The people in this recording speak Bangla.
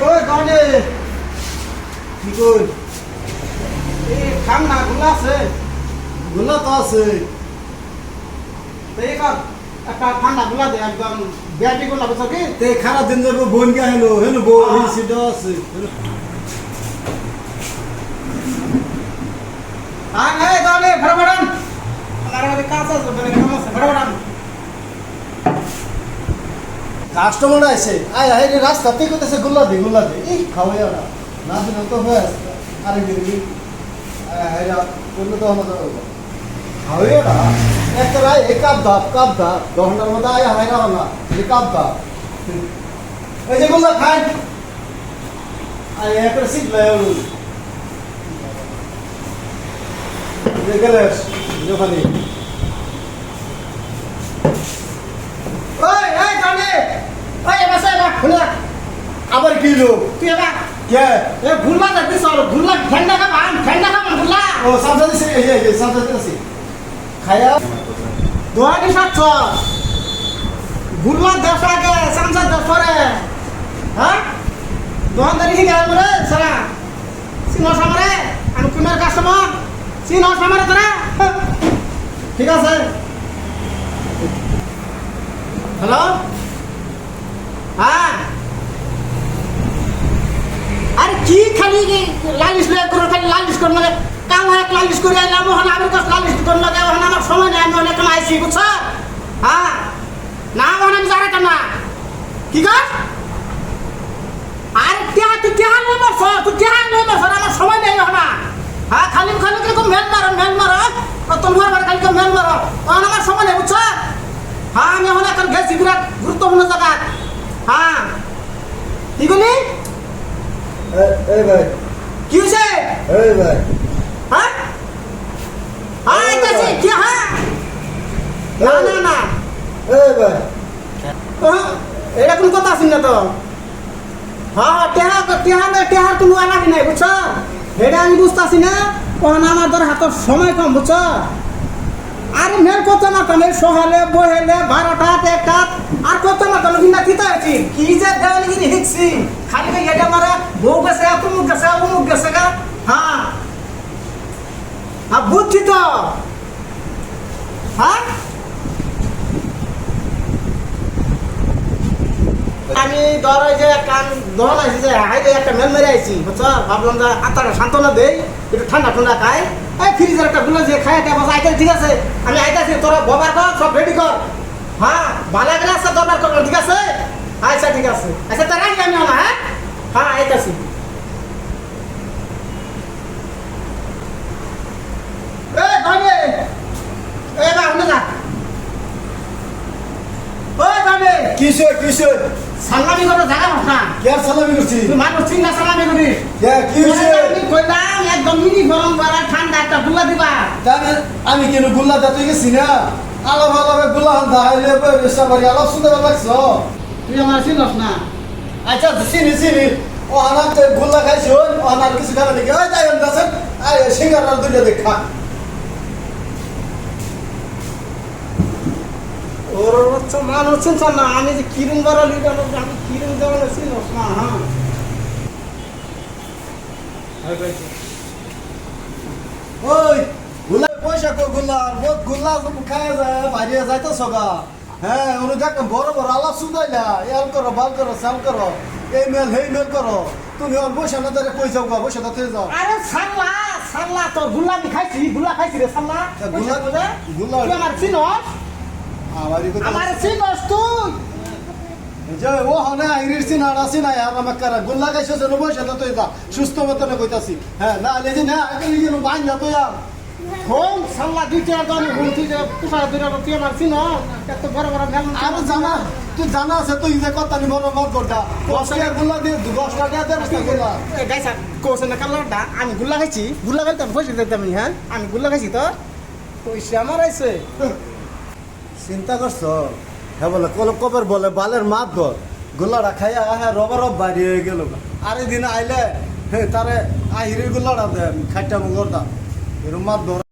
ওই গানে কি কই এই খাম না গুলা আছে গুলা তো আছে তো এই কাপ একটা ঠান্ডা গুলা দে একদম ব্যাটি গুলা বুঝছো কি তে খারাপ দিন যাবো বোন কে হেলো হেলো বো এই সিটা আছে আয় আয় গানে ফটাফটান আমার কাছে কাজ আছে বলে কাম আছে ফটাফটান কাস্টমার আছে আয় আয় রে রাস্তা তে কইতেছে গুল্লা দে এই খাওয়াই ওরা না দিন তো হয়ে আছে আরে দিদি আয় আয় রা কোন তো আমাদের খাওয়াই ওরা একটা রাই এক কাপ দা দহনার মধ্যে আয় আয় রা না এই কাপ দা এই যে গুল্লা খাই আয় একটা সিট লয় দেখলেস যখনই ওই এই গানে ওই এবারে না খুলে আবার কি লো তুই এবা কে এ ভুলবা দেখবি সর ভুলবা ঠান্ডা খাম ভুললা ও সামনে দিছে এই সামনে দিছে খায়া দোয়ানি সাচ্ছ ভুলবা দেশ আগে সংসদ দেশ পরে হ্যাঁ দোকানদারি কি গেল রে সারা সিনো সামরে আমি কুমার কাস্টমার সিনো সামরে তোরা ঠিক আছে হ্যালো হ্যাঁ আরে কি খালি লালিশ করে খালি লালিশ করে লাগে কাম হয় লালিশ করে আইলাম ওখানে আমি কাছে লালিশ করে লাগে ওখানে আমার সময় নেই আমি অনেক আইসি বুঝছো হ্যাঁ না ওখানে আমি যারা কেন কি কাজ আরে তুই নেই আমার সময় নেই ওখানে হ্যাঁ খালি কিরকম মেল মারো তোমার বাড়ি খালি মেল মারো ওখানে আমার সময় নেই বুঝছো হ্যাঁ আমি ওখানে এখন গেছি বিরাট গুরুত্বপূর্ণ জায়গা হ্যাঁ কি বলি এই ভাই কি হয়েছে এই ভাই হ্যাঁ হ্যাঁ আইতাছি কি হ্যাঁ না এই ভাই এটা কোন কথা আসেন না তো হ্যাঁ টেহার কোনো আনাবি নাই বুঝছো এটা আমি বুঝতেছি না ওখানে আমার ধর হাতের সময় কম বুঝছো আরে মেল কত না কেন সকালে বহেলে 12টা 1টা আর কত না কেন বিনা কিতা আছি কি যে দেওয়ানি হিকছি খালি এটা মারা বউ গেছে অমুক গেছে গা হ্যাঁ বুঝছি তো হ্যাঁ আমি ধর যে কান ধর আছি যে হাইলে একটা মেল মেরে আইছি বুঝছো ভাবলাম যে আত্মাটা সান্ত্বনা দেই একটু ঠান্ডা খাই এই ফ্রিজের একটা গুলো যে খাই একটা বসে আইতে ঠিক আছে আমি আইতাছি তোরা ববার কর সব রেডি কর হ্যাঁ ভালো করে আসছে দরবার করবো ঠিক আছে আচ্ছা ঠিক আছে আচ্ছা তা রাখি আমি না হ্যাঁ আইতাছি এ ধনে এ বা উঠে যা ও ধনে কিসে সালামি করে জায়গা না কে সালামি করছি তুই মানুষ চিন্তা সালামি করিস কে কি হইছে আমি কইলাম একদম মিনি গরম করা ঠান্ডা একটা গুলা দিবা আমি কেন গুল্লা দাতে গেছি না আলো গুল্লা হান্দা হাইলে বেসা বাড়ি আলো সুন্দর লাগছো তুই আমার চিনস না আচ্ছা চিনি ও আনার গুল্লা খাইছো ও আনার কিছু খাবে নাকি ওই যাই দাসেন আই সিঙ্গার দুইটা দেখা ওর হচ্ছে মানুষ চিনছ না আমি যে কিরম বড় লিডার আমি কিরম দেওয়ার চিনস না হ্যাঁ ওই গুল্লা পয়সা কো গুল্লা খায় যায় বাইরে যাইতো সগা হ্যাঁ ওরা দেখ বড় আলাপ শুনাইলা এল করো বাল করো সাল করো এই মেল হেই মেল করো তুমি ওর বসে না ধরে কই যাও বসে না যাও আরে সাল্লা তো গুল্লা খাইছি রে সাল্লা গুল্লা তুই আমার চিনস আমার চিনস তুই যে ও হনে আইরির সিনা রাসি না আর আমাক করা গুল্লা গাইছো যেন বসে না তুই যা সুস্থ মতো না কইতাছি হ্যাঁ না লেজি না আগে লিয়ে বাইন না তো আর ফোন সাল্লা দুইটা গান বলছি যে পুষা দুইটা তুই আমার চিনস এত বড় ভ্যান আর জানা তুই জানা আছে তুই যে কথা নি বড় মত করটা 10 টাকা গুল্লা দিয়ে 10 টাকা দিয়ে গুল্লা এই গাইছা কোসে না কালারটা আমি গুল্লা খাইছি গুল্লা খাইতে পয়সা দিতাম হ্যাঁ আমি গুল্লা খাইছি তো পয়সা আমার আইছে চিন্তা করছো হ্যাঁ বলে কবের বলে বালের মাত ধর গোল্লাটা খাইয়া হ্যাঁ রবার বাড়ি হয়ে গেল আরে দিন আইলে তারে আহিরে গোল্লাটা দে খাইটা মুগরটা এরম মাত ধর